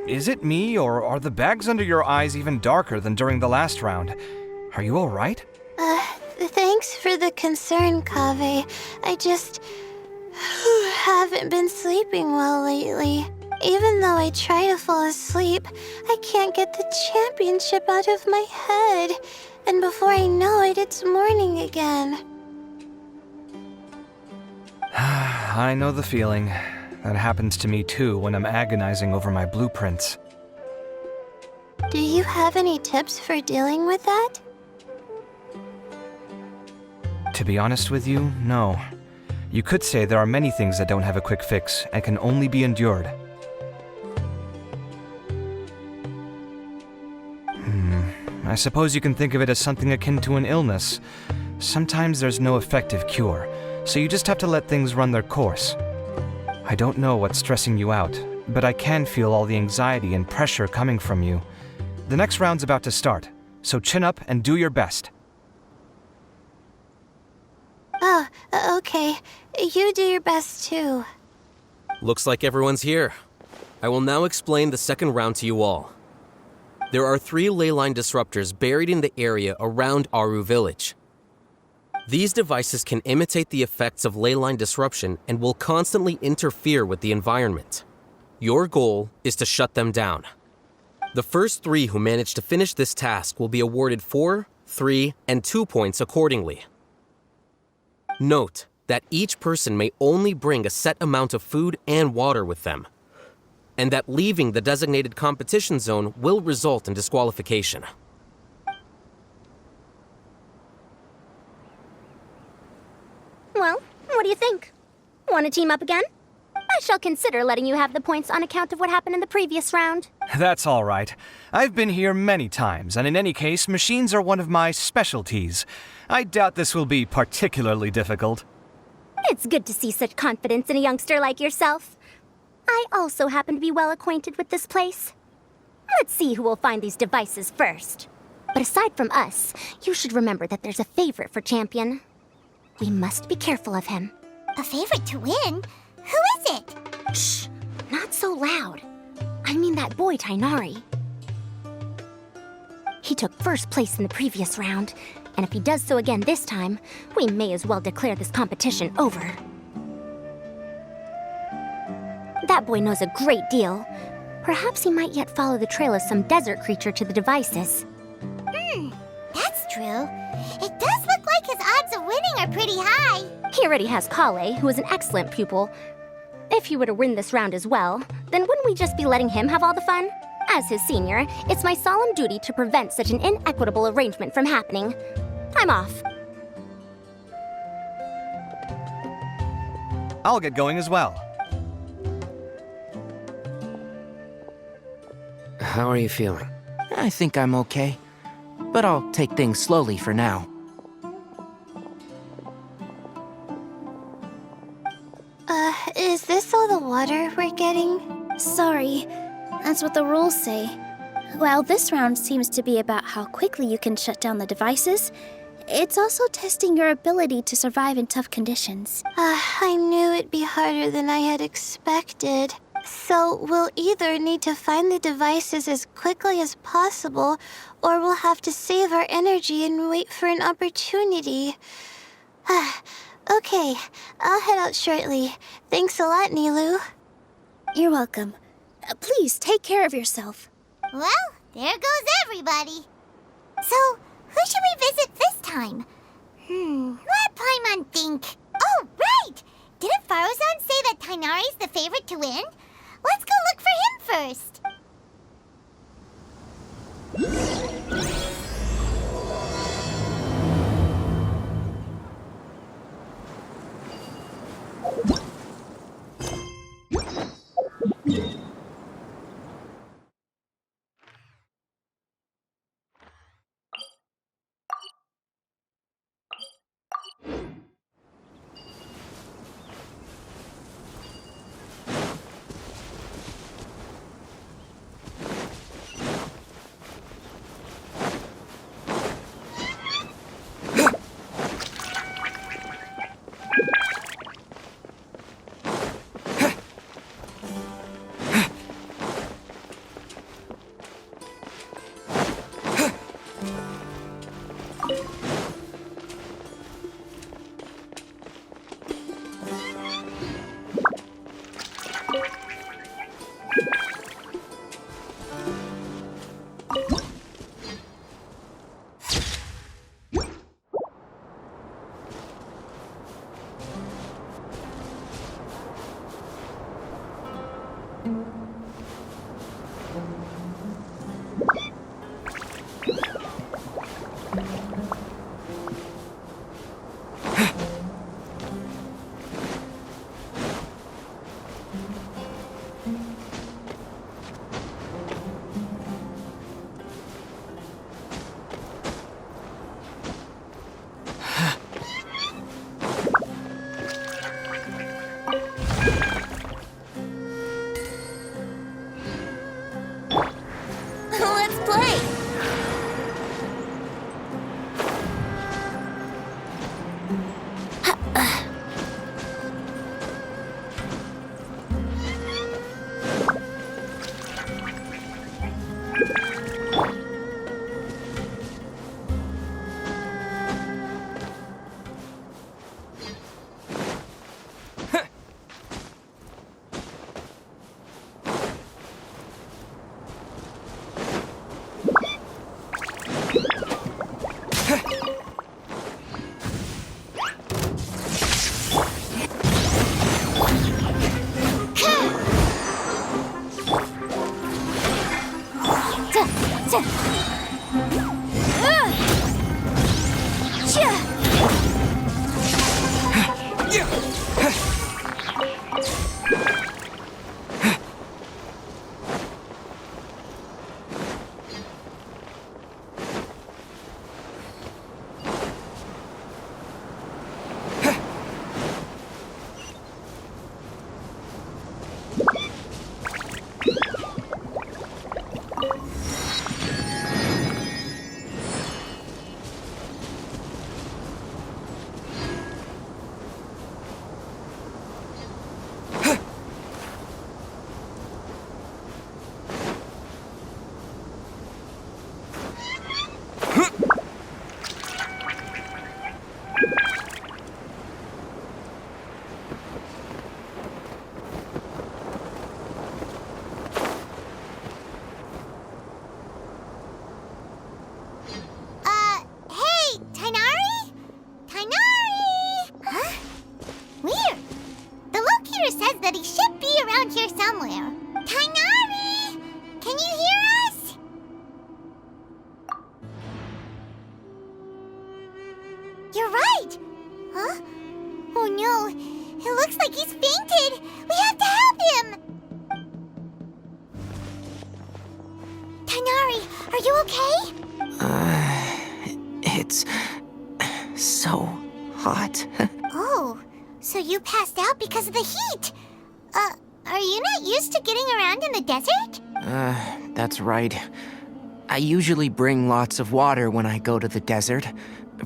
Is it me, or are the bags under your eyes even darker than during the last round? Are you all right? Thanks for the concern, Kaveh. I just haven't been sleeping well lately. Even though I try to fall asleep, I can't get the championship out of my head. And before I know it, it's morning again. I know the feeling. That happens to me too when I'm agonizing over my blueprints. Do you have any tips for dealing with that? To be honest with you, no. You could say there are many things that don't have a quick fix and can only be endured. I suppose you can think of it as something akin to an illness. Sometimes there's no effective cure, so you just have to let things run their course. I don't know what's stressing you out, but I can feel all the anxiety and pressure coming from you. The next round's about to start, so chin up and do your best. Oh, okay. You do your best too. Looks like everyone's here. I will now explain the second round to you all. There are 3 ley line disruptors buried in the area around Aru Village. These devices can imitate the effects of ley line disruption and will constantly interfere with the environment. Your goal is to shut them down. The first 3 who manage to finish this task will be awarded 4, 3, and 2 points accordingly. Note that each person may only bring a set amount of food and water with them, and that leaving the designated competition zone will result in disqualification. Well, what do you think? Want to team up again? I shall consider letting you have the points on account of what happened in the previous round. That's all right. I've been here many times, and in any case, machines are one of my specialties. I doubt this will be particularly difficult. It's good to see such confidence in a youngster like yourself. I also happen to be well acquainted with this place. Let's see who will find these devices first. But aside from us, you should remember that there's a favorite for Champion. We must be careful of him. A favorite to win? Who is it? Shh! Not so loud. I mean that boy, Tainari. He took first place in the previous round, and if he does so again this time, we may as well declare this competition over. That boy knows a great deal. Perhaps he might yet follow the trail of some desert creature to the devices. That's true. It does look like his odds of winning are pretty high. He already has Kale, who is an excellent pupil. If he were to win this round as well, then wouldn't we just be letting him have all the fun? As his senior, it's my solemn duty to prevent such an inequitable arrangement from happening. I'm off. I'll get going as well. How are you feeling? I think I'm okay, but I'll take things slowly for now. Is this all the water we're getting? Sorry. That's what the rules say. While this round seems to be about how quickly you can shut down the devices, it's also testing your ability to survive in tough conditions. I knew it'd be harder than I had expected. So we'll either need to find the devices as quickly as possible, or we'll have to save our energy and wait for an opportunity. Okay, I'll head out shortly. Thanks a lot, Nilu. You're welcome. Please take care of yourself. Well, there goes everybody. So, who should we visit this time? Let Paimon think. Oh, right! Didn't Faruzan say that Tainari's the favorite to win? Let's go look for him first. You're right! Huh? Oh no, it looks like he's fainted! We have to help him! Tainari, are you okay? It's so hot. Oh, so you passed out because of the heat! Are you not used to getting around in the desert? That's right. I usually bring lots of water when I go to the desert,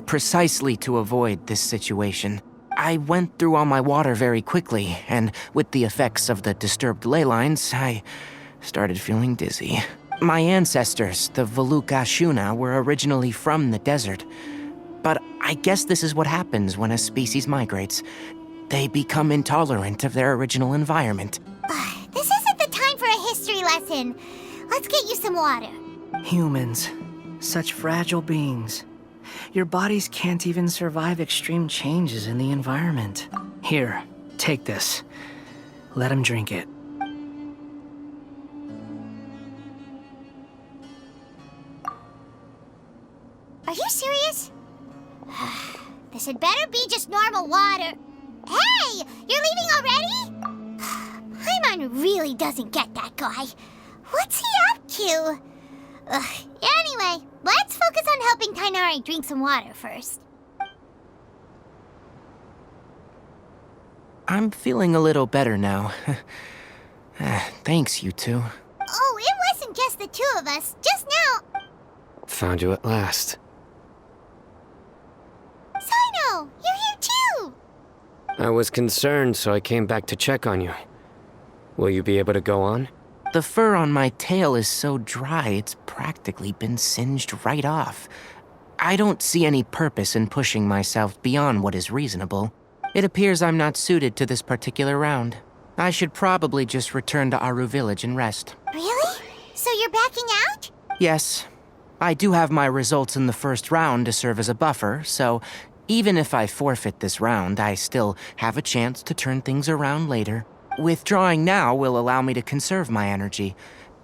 precisely to avoid this situation. I went through all my water very quickly, and with the effects of the disturbed ley lines, I started feeling dizzy. My ancestors, the Veluca Shuna, were originally from the desert. But I guess this is what happens when a species migrates. They become intolerant of their original environment. This isn't the time for a history lesson. Let's get you some water. Humans. Such fragile beings. Your bodies can't even survive extreme changes in the environment. Here, take this. Let him drink it. Are you serious? This had better be just normal water. Hey! You're leaving already? Paimon really doesn't get that guy. What's he up to? Anyway, let's focus on helping Tighnari drink some water first. I'm feeling a little better now. Thanks, you two. Oh, it wasn't just the two of us. Just now. Found you at last. Sino, you're here too. I was concerned, so I came back to check on you. Will you be able to go on? The fur on my tail is so dry, it's practically been singed right off. I don't see any purpose in pushing myself beyond what is reasonable. It appears I'm not suited to this particular round. I should probably just return to Aru Village and rest. Really? So you're backing out? Yes. I do have my results in the first round to serve as a buffer, so even if I forfeit this round, I still have a chance to turn things around later. Withdrawing now will allow me to conserve my energy.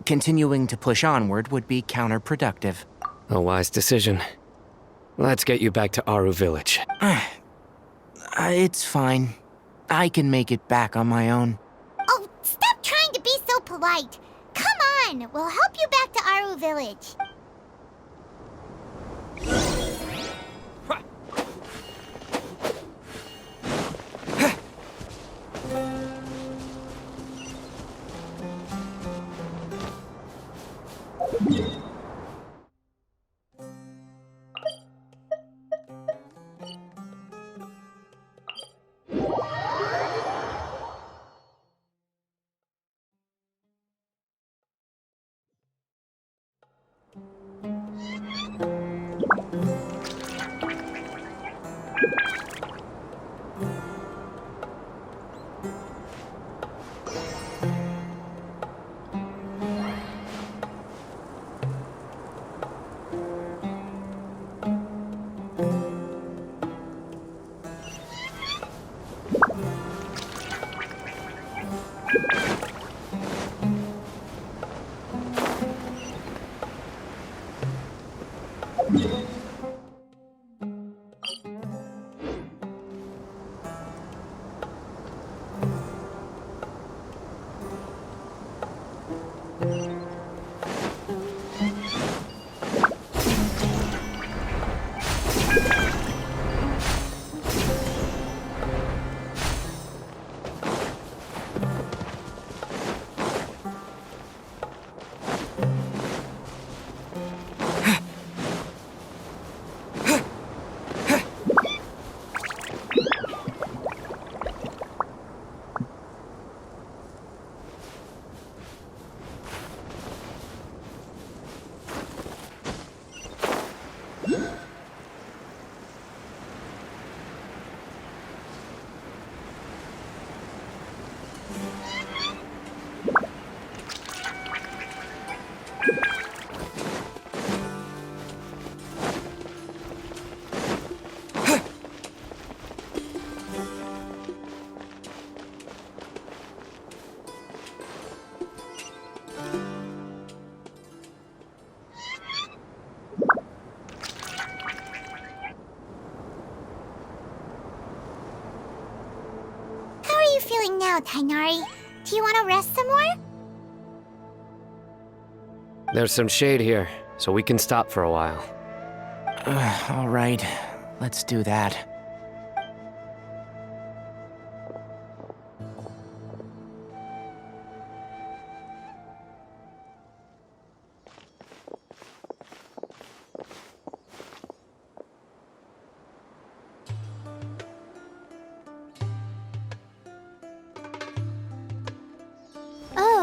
Continuing to push onward would be counterproductive. A wise decision. Let's get you back to Aru Village. It's fine. I can make it back on my own. Oh, stop trying to be so polite. Come on, we'll help you back to Aru Village. Feeling now, Tighnari? Do you want to rest some more? There's some shade here, so we can stop for a while. All right, let's do that.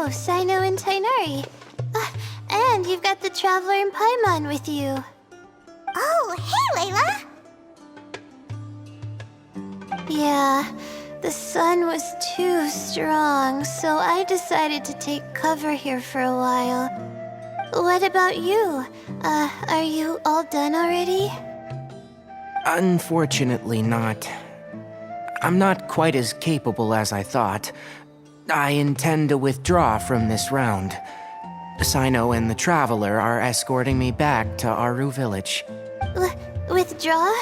Oh, Sino and Tainari. And you've got the Traveler and Paimon with you. Oh, hey, Layla! Yeah, the sun was too strong, so I decided to take cover here for a while. What about you? Are you all done already? Unfortunately not. I'm not quite as capable as I thought. I intend to withdraw from this round. Sino and the Traveler are escorting me back to Aru Village. Withdraw?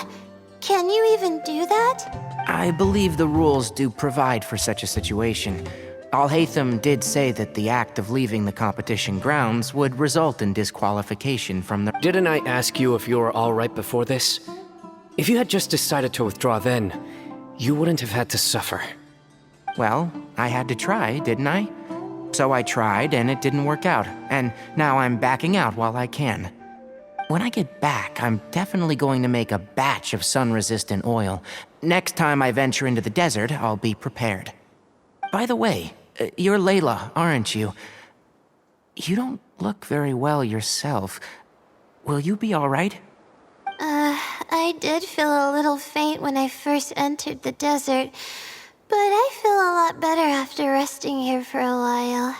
Can you even do that? I believe the rules do provide for such a situation. Alhaitham did say that the act of leaving the competition grounds would result in disqualification from the... Didn't I ask you if you were all right before this? If you had just decided to withdraw then, you wouldn't have had to suffer. Well, I had to try, didn't I? So I tried, and it didn't work out, and now I'm backing out while I can. When I get back, I'm definitely going to make a batch of sun-resistant oil. Next time I venture into the desert, I'll be prepared. By the way, you're Layla, aren't you? You don't look very well yourself. Will you be all right? I did feel a little faint when I first entered the desert, but I feel a lot better after resting here for a while.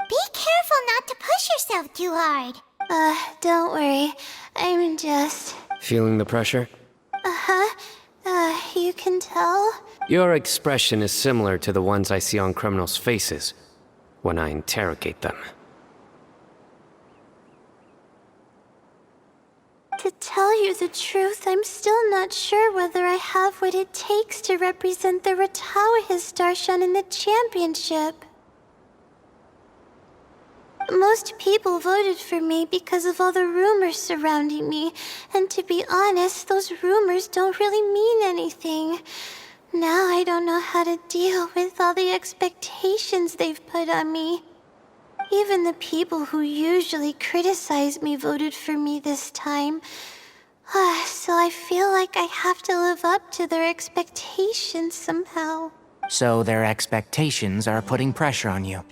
Be careful not to push yourself too hard. Don't worry. I'm just... Feeling the pressure? You can tell? Your expression is similar to the ones I see on criminals' faces when I interrogate them. To tell you the truth, I'm still not sure whether I have what it takes to represent the Ratawa Darshan in the championship. Most people voted for me because of all the rumors surrounding me, and to be honest, those rumors don't really mean anything. Now I don't know how to deal with all the expectations they've put on me. Even the people who usually criticize me voted for me this time. So I feel like I have to live up to their expectations somehow. So their expectations are putting pressure on you.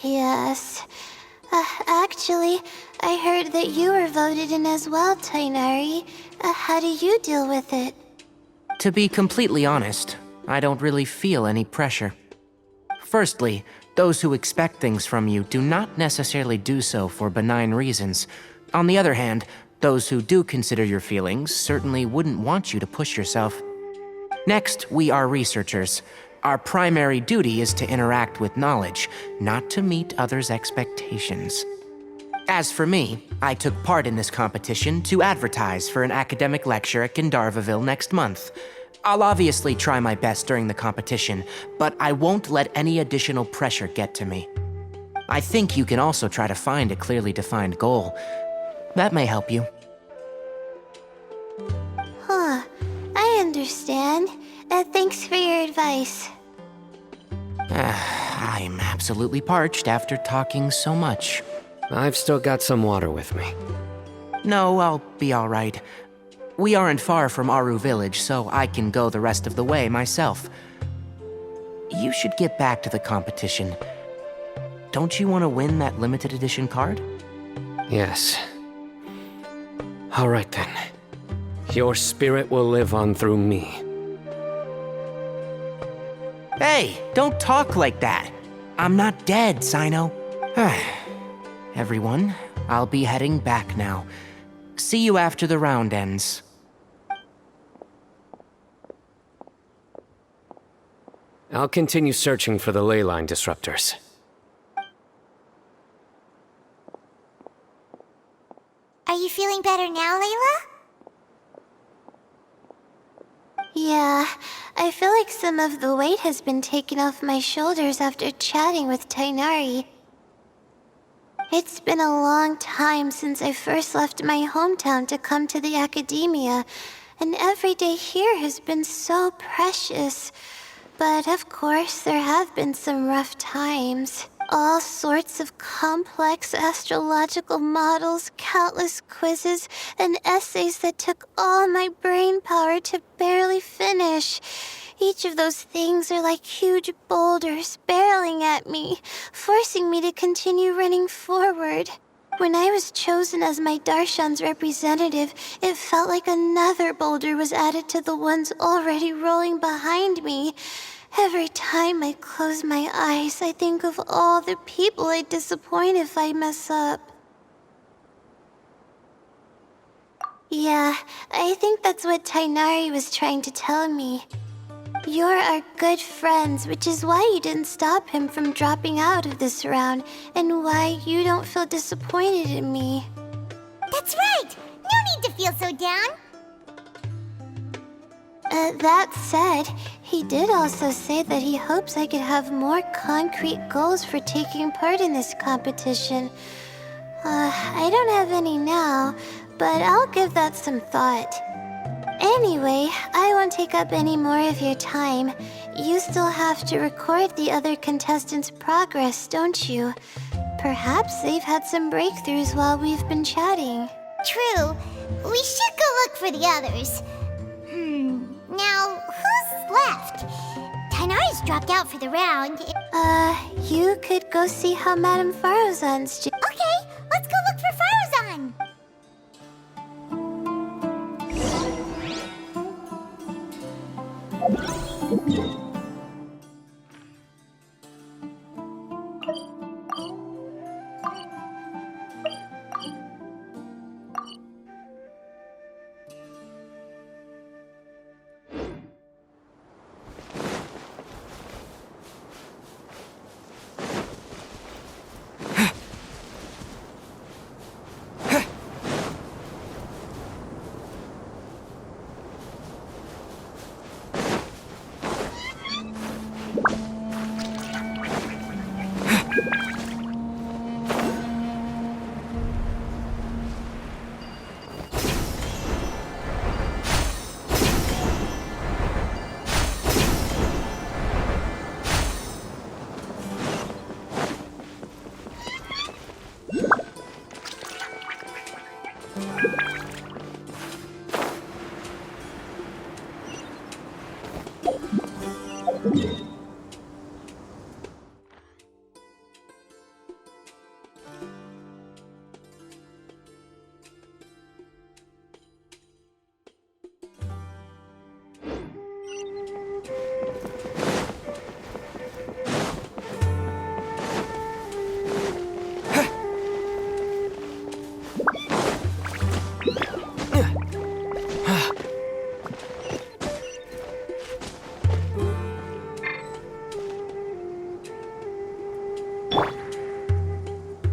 Yes. Actually, I heard that you were voted in as well, Tainari. How do you deal with it? To be completely honest, I don't really feel any pressure. Firstly, those who expect things from you do not necessarily do so for benign reasons. On the other hand, those who do consider your feelings certainly wouldn't want you to push yourself. Next, we are researchers. Our primary duty is to interact with knowledge, not to meet others' expectations. As for me, I took part in this competition to advertise for an academic lecture at Gandharvaville next month. I'll obviously try my best during the competition, but I won't let any additional pressure get to me. I think you can also try to find a clearly defined goal. That may help you. I understand. Thanks for your advice. I'm absolutely parched after talking so much. I've still got some water with me. No, I'll be all right. We aren't far from Aru Village, so I can go the rest of the way myself. You should get back to the competition. Don't you want to win that limited edition card? Yes. All right then. Your spirit will live on through me. Hey, don't talk like that. I'm not dead, Sino. Everyone, I'll be heading back now. See you after the round ends. I'll continue searching for the ley line disruptors. Are you feeling better now, Layla? Yeah, I feel like some of the weight has been taken off my shoulders after chatting with Tainari. It's been a long time since I first left my hometown to come to the academia, and every day here has been so precious. But of course, there have been some rough times. All sorts of complex astrological models, countless quizzes, and essays that took all my brain power to barely finish. Each of those things are like huge boulders barreling at me, forcing me to continue running forward. When I was chosen as my Darshan's representative, it felt like another boulder was added to the ones already rolling behind me. Every time I close my eyes, I think of all the people I'd disappoint if I mess up. Yeah, I think that's what Tainari was trying to tell me. You're our good friends, which is why you didn't stop him from dropping out of this round, and why you don't feel disappointed in me. That's right! No need to feel so down! That said, he did also say that he hopes I could have more concrete goals for taking part in this competition. I don't have any now, but I'll give that some thought. Anyway, I won't take up any more of your time. You still have to record the other contestants' progress, don't you? Perhaps they've had some breakthroughs while we've been chatting. True. We should go look for the others. Now, who's left? Tainari's dropped out for the round. You could go see how Madame Farozan's doing. Okay, let's go look for Farozan.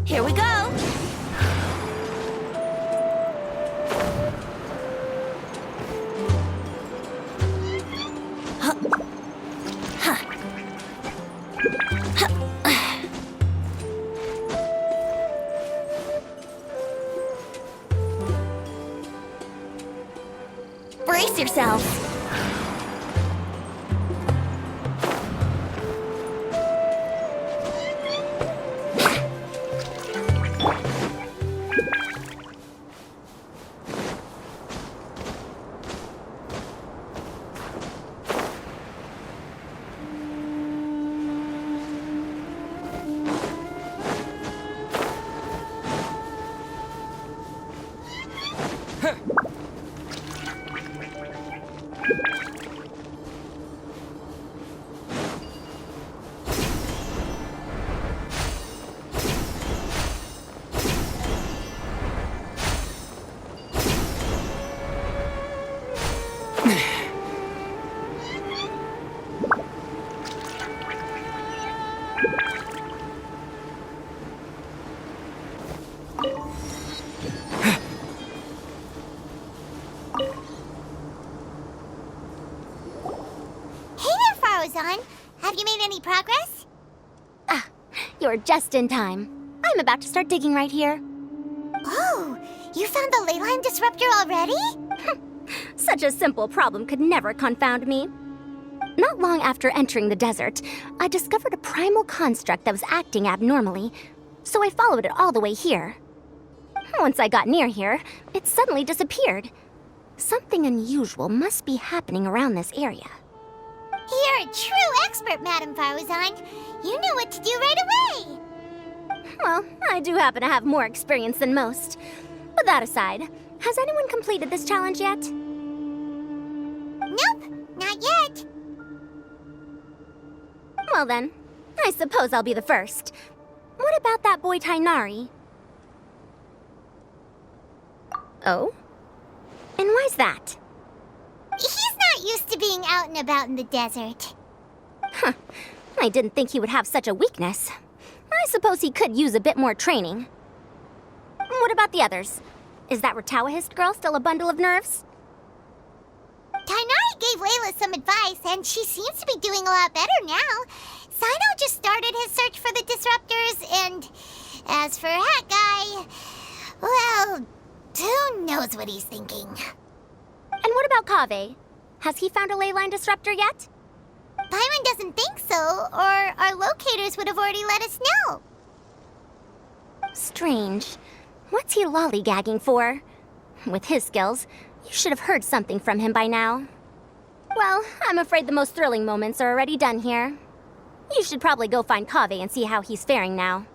Here we go! Brace yourselves. Farozan, have you made any progress? You're just in time. I'm about to start digging right here. Oh, you found the leyline disruptor already? Such a simple problem could never confound me. Not long after entering the desert, I discovered a primal construct that was acting abnormally, so I followed it all the way here. Once I got near here, it suddenly disappeared. Something unusual must be happening around this area. You're a true expert, Madame Faruzan. You knew what to do right away. Well, I do happen to have more experience than most. But that aside, has anyone completed this challenge yet? Nope, not yet. Well then, I suppose I'll be the first. What about that boy Tainari? Oh? And why's that? He's not used to being out and about in the desert. Huh. I didn't think he would have such a weakness. I suppose he could use a bit more training. What about the others? Is that Ratawahist girl still a bundle of nerves? Tainari gave Layla some advice, and she seems to be doing a lot better now. Sino just started his search for the disruptors, and as for Hat Guy, well, who knows what he's thinking. And what about Kaveh? Has he found a ley line disruptor yet? Paimon doesn't think so, or our locators would have already let us know. Strange. What's he lollygagging for? With his skills, you should have heard something from him by now. Well, I'm afraid the most thrilling moments are already done here. You should probably go find Kaveh and see how he's faring now.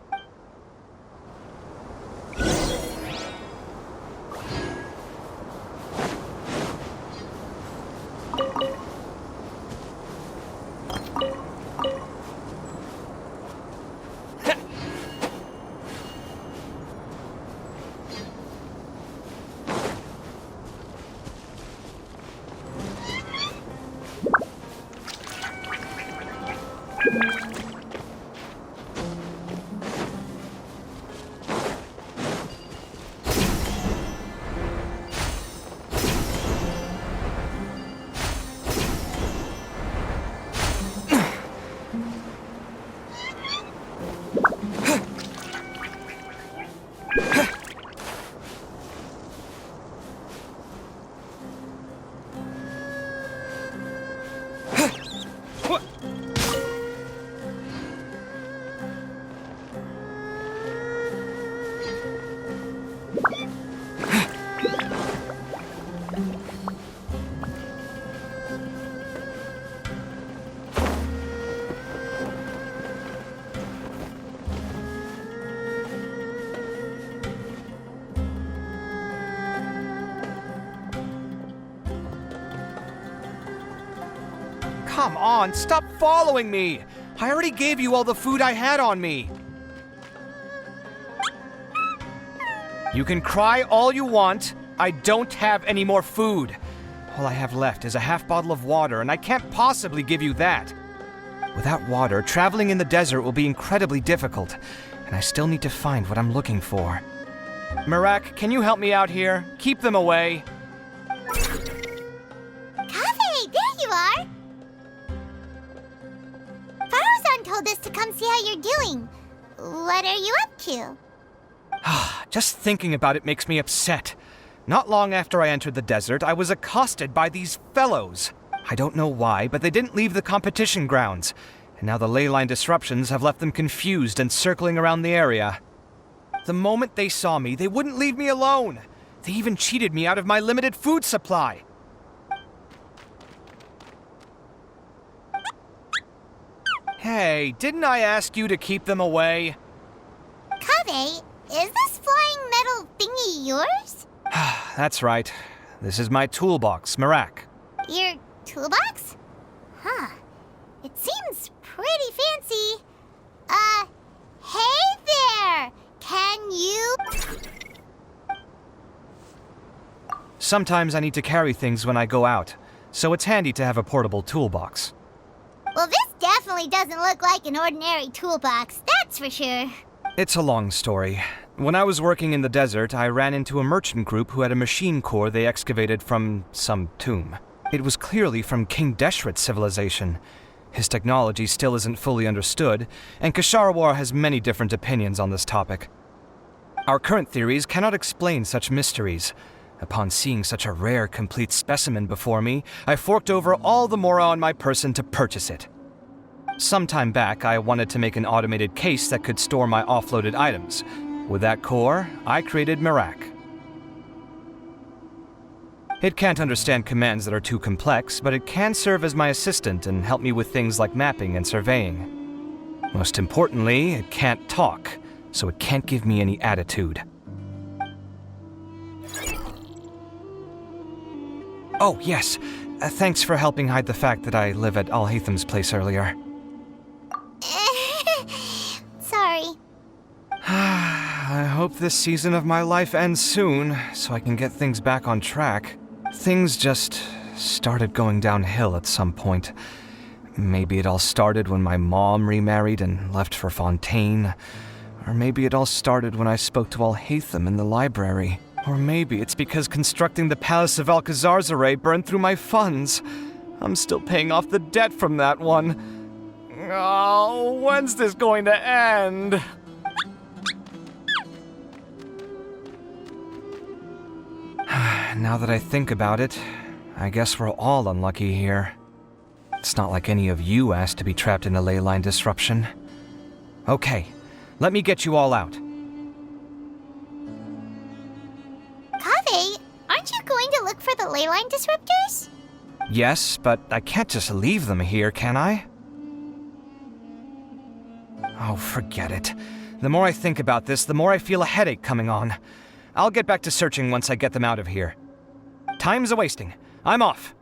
Come on, stop following me! I already gave you all the food I had on me. You can cry all you want. I don't have any more food. All I have left is a half bottle of water, and I can't possibly give you that. Without water, traveling in the desert will be incredibly difficult, and I still need to find what I'm looking for. Mirak, can you help me out here? Keep them away. Kaveh, there you are! Faruzan told us to come see how you're doing. What are you up to? Just thinking about it makes me upset. Not long after I entered the desert, I was accosted by these fellows. I don't know why, but they didn't leave the competition grounds, and now the ley line disruptions have left them confused and circling around the area. The moment they saw me, they wouldn't leave me alone. They even cheated me out of my limited food supply. Hey, didn't I ask you to keep them away? Kaveh, is this flying metal thingy yours? That's right. This is my toolbox, Mirak. Your toolbox? Huh. It seems pretty fancy. Hey there! Can you... Sometimes I need to carry things when I go out, so it's handy to have a portable toolbox. Well, this definitely doesn't look like an ordinary toolbox, that's for sure. It's a long story. When I was working in the desert, I ran into a merchant group who had a machine core they excavated from some tomb. It was clearly from King Deshret's civilization. His technology still isn't fully understood, and Kasharawar has many different opinions on this topic. Our current theories cannot explain such mysteries. Upon seeing such a rare, complete specimen before me, I forked over all the mora on my person to purchase it. Some time back, I wanted to make an automated case that could store my offloaded items. With that core, I created Mirak. It can't understand commands that are too complex, but it can serve as my assistant and help me with things like mapping and surveying. Most importantly, it can't talk, so it can't give me any attitude. Oh, yes. Thanks for helping hide the fact that I live at Alhatham's place earlier. Sorry. I hope this season of my life ends soon, so I can get things back on track. Things just started going downhill at some point. Maybe it all started when my mom remarried and left for Fontaine. Or maybe it all started when I spoke to Alhatham in the library. Or maybe it's because constructing the Palace of Alcazar's burned through my funds. I'm still paying off the debt from that one. Oh, when's this going to end? Now that I think about it, I guess we're all unlucky here. It's not like any of you asked to be trapped in a ley line disruption. Okay, let me get you all out. Kaveh, aren't you going to look for the ley line disruptors? Yes, but I can't just leave them here, can I? Oh, forget it. The more I think about this, the more I feel a headache coming on. I'll get back to searching once I get them out of here. Time's a-wasting. I'm off.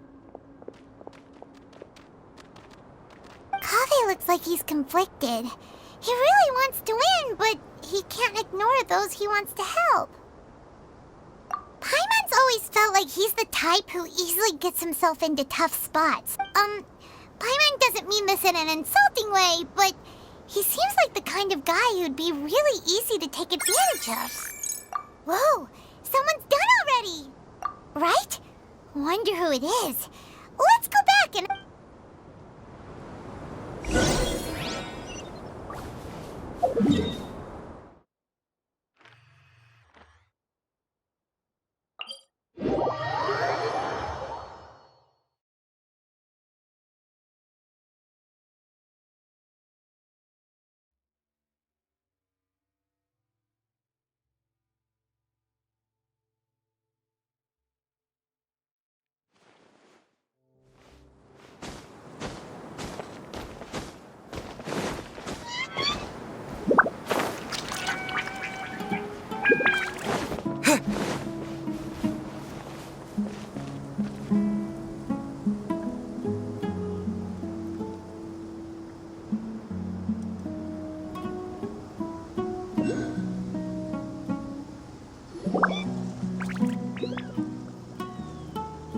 Kaveh looks like he's conflicted. He really wants to win, but he can't ignore those he wants to help. Paimon's always felt like he's the type who easily gets himself into tough spots. Paimon doesn't mean this in an insulting way, but he seems like the kind of guy who'd be really easy to take advantage of. Whoa, someone's done already! Right? Wonder who it is. Let's go back and...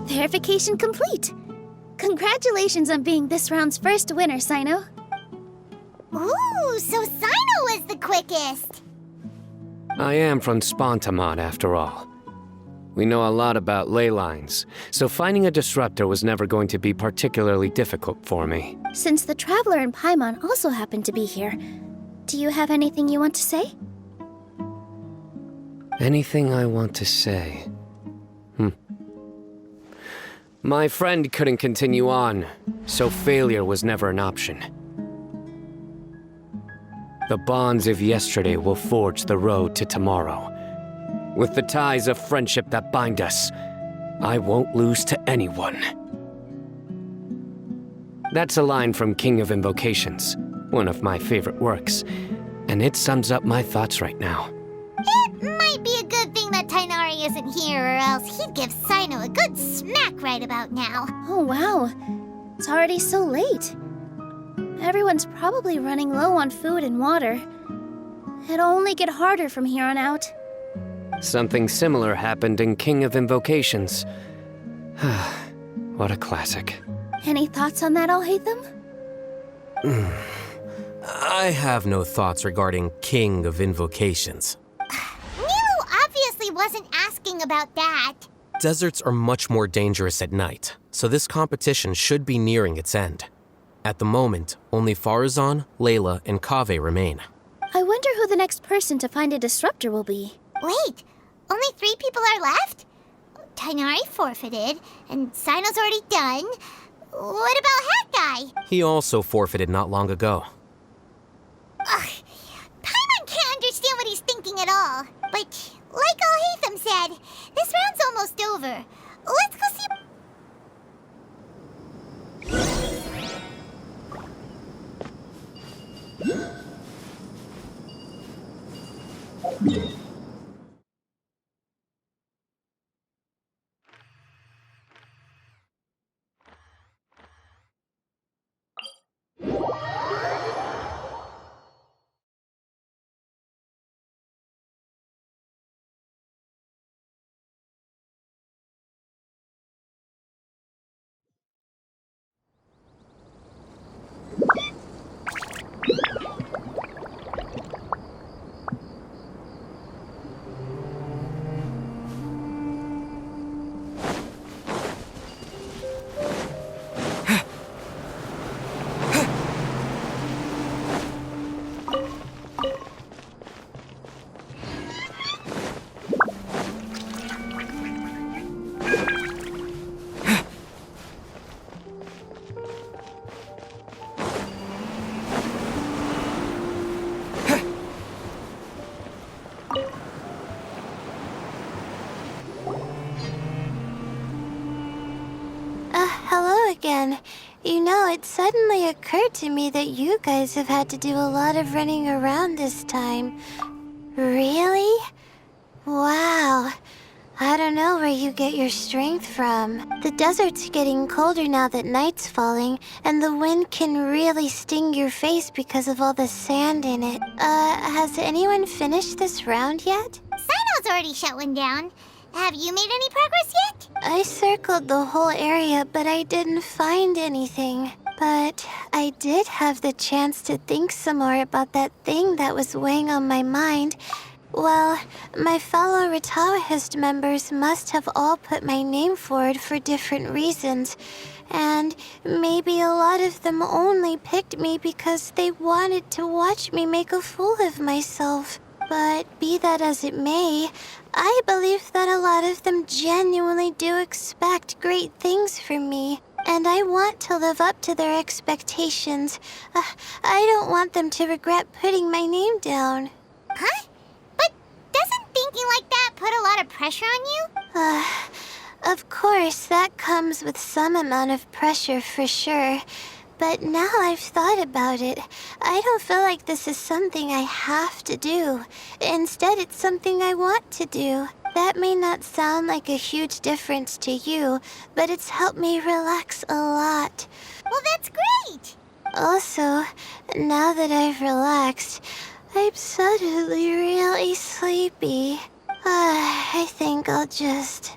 Verification complete. Congratulations on being this round's first winner, Sino. Ooh, so Sino was the quickest! I am from Spontamod, after all. We know a lot about ley lines, so finding a disruptor was never going to be particularly difficult for me. Since the Traveler and Paimon also happen to be here, do you have anything you want to say? Anything I want to say? My friend couldn't continue on, so failure was never an option. The bonds of yesterday will forge the road to tomorrow. With the ties of friendship that bind us, I won't lose to anyone. That's a line from King of Invocations, one of my favorite works, and it sums up my thoughts right now. It might be a good thing that Tainari isn't here, or else he'd give Sino a good smack right about now. Oh, wow. It's already so late. Everyone's probably running low on food and water. It'll only get harder from here on out. Something similar happened in King of Invocations. What a classic. Any thoughts on that, Alhatham? I have no thoughts regarding King of Invocations. Nilu obviously wasn't asking about that. Deserts are much more dangerous at night, so this competition should be nearing its end. At the moment, only Farazan, Layla, and Kaveh remain. I wonder who the next person to find a disruptor will be. Wait, only 3 people are left? Tainari forfeited, and Sino's already done. What about Hat Guy? He also forfeited not long ago. Ugh, Paimon can't understand what he's thinking at all. But like Alhatham said, this round's almost over. Let's go see. Hello again. You know, it suddenly occurred to me that you guys have had to do a lot of running around this time. Really? Wow. I don't know where you get your strength from. The desert's getting colder now that night's falling, and the wind can really sting your face because of all the sand in it. Has anyone finished this round yet? Sino's already shut one down. Have you made any progress yet? I circled the whole area, but I didn't find anything. But I did have the chance to think some more about that thing that was weighing on my mind. Well, my fellow Retawahist members must have all put my name forward for different reasons. And maybe a lot of them only picked me because they wanted to watch me make a fool of myself. But be that as it may, I believe that a lot of them genuinely do expect great things from me. And I want to live up to their expectations. I don't want them to regret putting my name down. Huh? But doesn't thinking like that put a lot of pressure on you? Of course, that comes with some amount of pressure for sure. But now I've thought about it, I don't feel like this is something I have to do. Instead, it's something I want to do. That may not sound like a huge difference to you, but it's helped me relax a lot. Well, that's great! Also, now that I've relaxed, I'm suddenly really sleepy. I think I'll just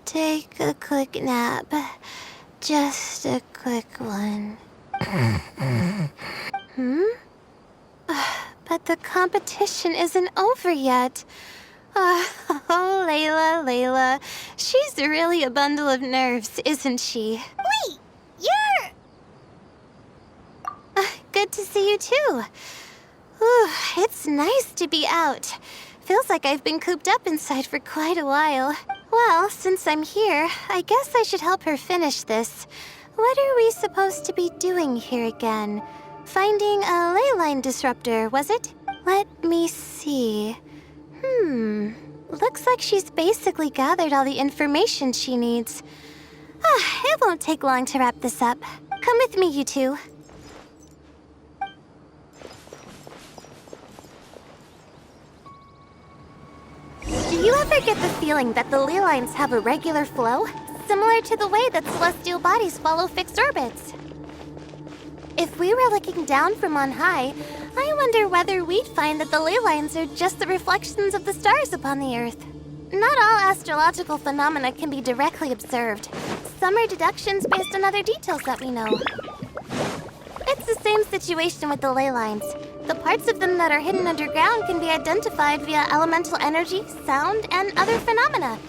take a quick nap. Just a quick one. But the competition isn't over yet. Oh, Layla. She's really a bundle of nerves, isn't she? Wait, you're... Good to see you too. Ooh, it's nice to be out. Feels like I've been cooped up inside for quite a while. Well, since I'm here, I guess I should help her finish this. What are we supposed to be doing here again? Finding a ley line disruptor, was it? Let me see. Looks like she's basically gathered all the information she needs. It won't take long to wrap this up. Come with me, you two. Do you ever get the feeling that the ley lines have a regular flow? Similar to the way that celestial bodies follow fixed orbits. If we were looking down from on high, I wonder whether we'd find that the ley lines are just the reflections of the stars upon the Earth. Not all astrological phenomena can be directly observed. Some are deductions based on other details that we know. It's the same situation with the ley lines. The parts of them that are hidden underground can be identified via elemental energy, sound, and other phenomena.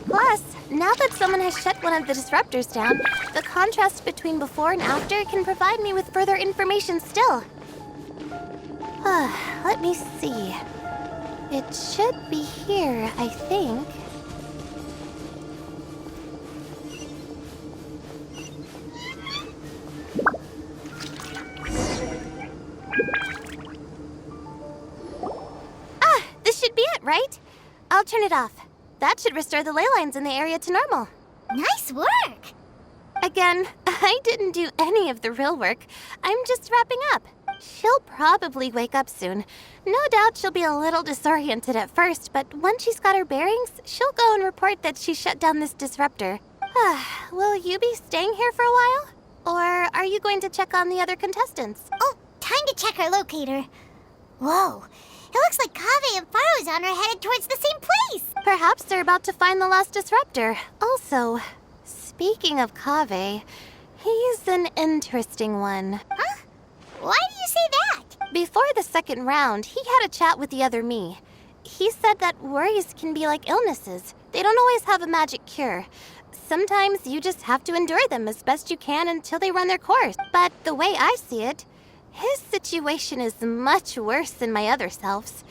Plus, now that someone has shut one of the disruptors down, the contrast between before and after can provide me with further information still. Let me see. It should be here, I think. right? I'll turn it off. That should restore the ley lines in the area to normal. Nice work! Again, I didn't do any of the real work. I'm just wrapping up. She'll probably wake up soon. No doubt she'll be a little disoriented at first, but once she's got her bearings, she'll go and report that she shut down this disruptor. Will you be staying here for a while? Or are you going to check on the other contestants? Oh, time to check our locator. Whoa, it looks like Kaveh and Faruzan are headed towards the same place. Perhaps they're about to find the last disruptor. Also, speaking of Kaveh, he's an interesting one. Huh? Why do you say that? Before the second round, he had a chat with the other me. He said that worries can be like illnesses. They don't always have a magic cure. Sometimes you just have to endure them as best you can until they run their course. But the way I see it, his situation is much worse than my other self's.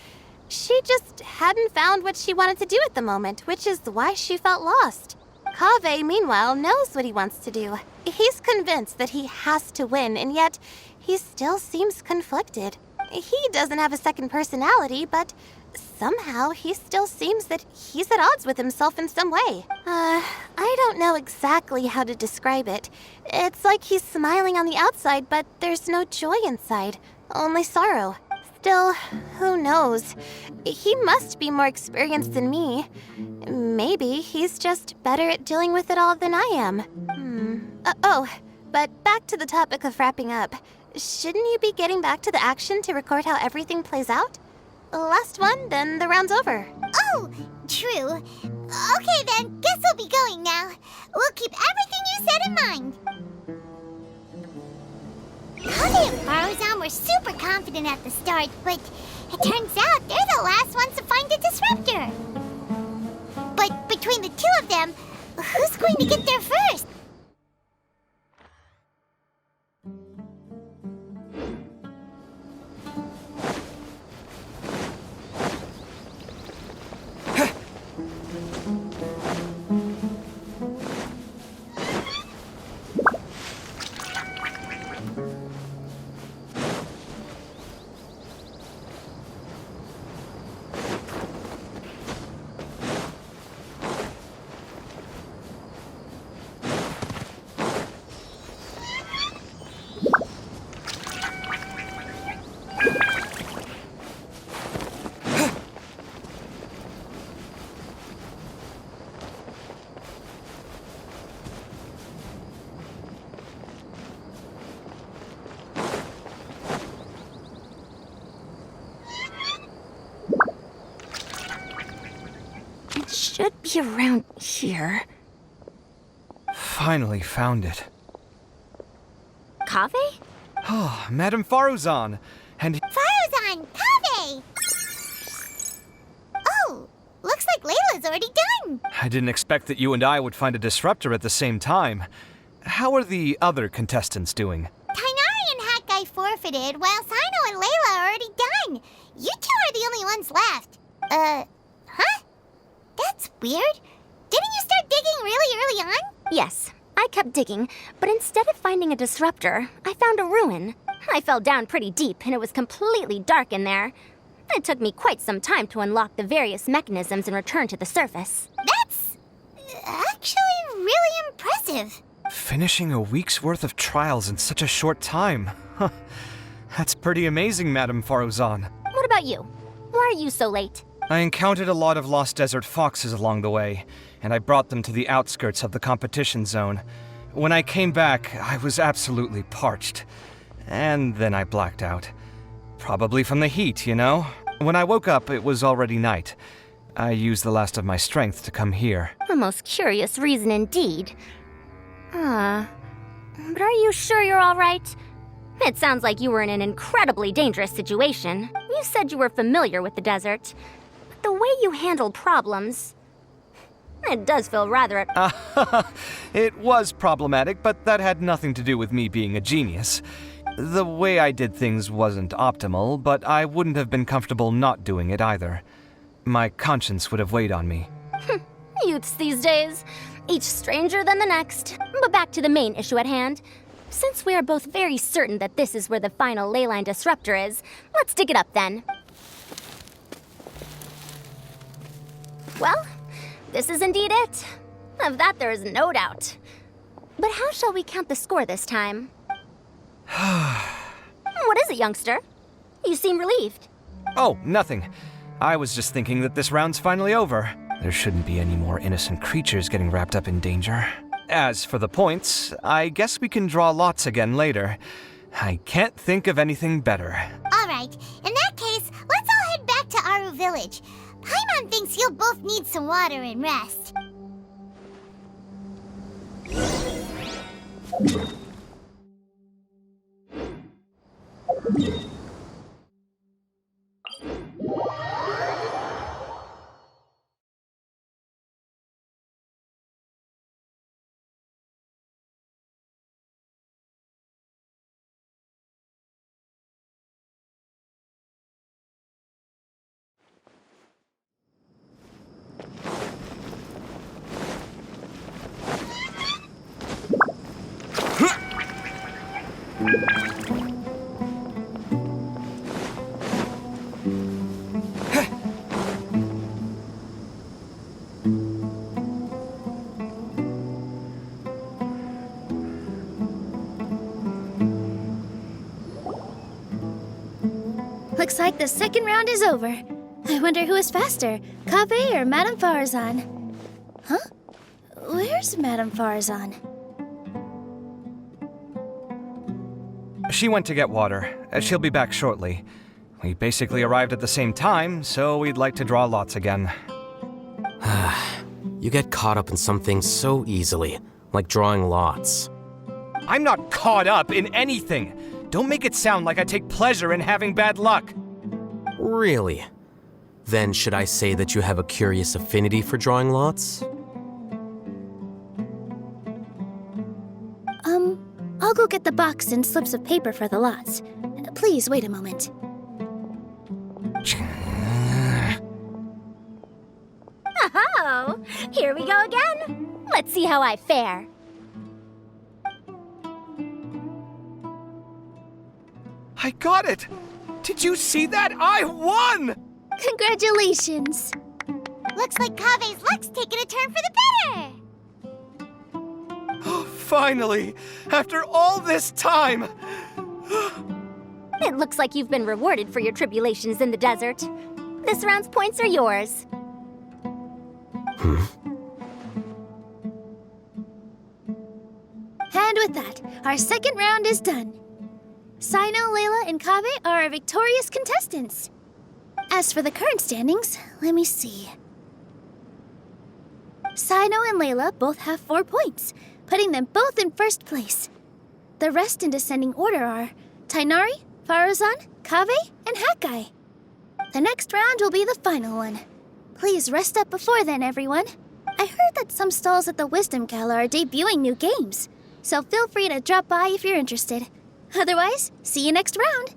She just hadn't found what she wanted to do at the moment, which is why she felt lost. Kaveh, meanwhile, knows what he wants to do. He's convinced that he has to win, and yet he still seems conflicted. He doesn't have a second personality, but somehow he still seems that he's at odds with himself in some way. I don't know exactly how to describe it. It's like he's smiling on the outside, but there's no joy inside, only sorrow. Still, who knows? He must be more experienced than me. Maybe he's just better at dealing with it all than I am. But back to the topic of wrapping up. Shouldn't you be getting back to the action to record how everything plays out? Last one, then the round's over. Oh, true. Okay then, guess we'll be going now. We'll keep everything you said in mind. Kaveh and Faruzan were super confident at the start, but it turns out they're the last ones to find the disruptor. But between the two of them, who's going to get there first? Should be around here. Finally found it. Kaveh? Oh, Madame Faruzan. And Faruzan! Kaveh! Oh, looks like Layla's already done. I didn't expect that you and I would find a disruptor at the same time. How are the other contestants doing? Tainari and Hat Guy forfeited, while Sino and Layla are already done. You two are the only ones left. Huh? That's weird. Didn't you start digging really early on? Yes, I kept digging, but instead of finding a disruptor, I found a ruin. I fell down pretty deep, and it was completely dark in there. It took me quite some time to unlock the various mechanisms and return to the surface. That's actually really impressive. Finishing a week's worth of trials in such a short time. Huh. That's pretty amazing, Madame Faruzan. What about you? Why are you so late? I encountered a lot of lost desert foxes along the way, and I brought them to the outskirts of the competition zone. When I came back, I was absolutely parched. And then I blacked out. Probably from the heat, you know? When I woke up, it was already night. I used the last of my strength to come here. A most curious reason indeed. But are you sure you're all right? It sounds like you were in an incredibly dangerous situation. You said you were familiar with the desert. But the way you handled problems... It does feel rather... It was problematic, but that had nothing to do with me being a genius. The way I did things wasn't optimal, but I wouldn't have been comfortable not doing it either. My conscience would have weighed on me. Youths these days, each stranger than the next. But back to the main issue at hand. Since we are both very certain that this is where the final leyline disruptor is, let's dig it up then. Well, this is indeed it. Of that there is no doubt. But how shall we count the score this time? What is it, youngster? You seem relieved. Oh, nothing. I was just thinking that this round's finally over. There shouldn't be any more innocent creatures getting wrapped up in danger. As for the points, I guess we can draw lots again later. I can't think of anything better. Alright, in that case, let's all head back to Aru Village. Paimon thinks you'll both need some water and rest. Looks like the second round is over. I wonder who is faster, Kaveh or Madame Farazan? Huh? Where's Madame Farazan? She went to get water. She'll be back shortly. We basically arrived at the same time, so we'd like to draw lots again. You get caught up in some things so easily, like drawing lots. I'm not caught up in anything! Don't make it sound like I take pleasure in having bad luck! Really? Then should I say that you have a curious affinity for drawing lots? I'll go get the box and slips of paper for the lots. Please wait a moment. Oh, here we go again. Let's see how I fare. I got it! Did you see that? I won! Congratulations! Looks like Kaveh's luck's taking a turn for the better! Oh, finally! After all this time! It looks like you've been rewarded for your tribulations in the desert. This round's points are yours. And with that, our second round is done. Sino, Layla, and Kaveh are our victorious contestants. As for the current standings, let me see. Sino and Layla both have 4 points, putting them both in first place. The rest in descending order are Tainari, Farazan, Kaveh, and Hakai. The next round will be the final one. Please rest up before then, everyone. I heard that some stalls at the Wisdom Gala are debuting new games, so feel free to drop by if you're interested. Otherwise, see you next round!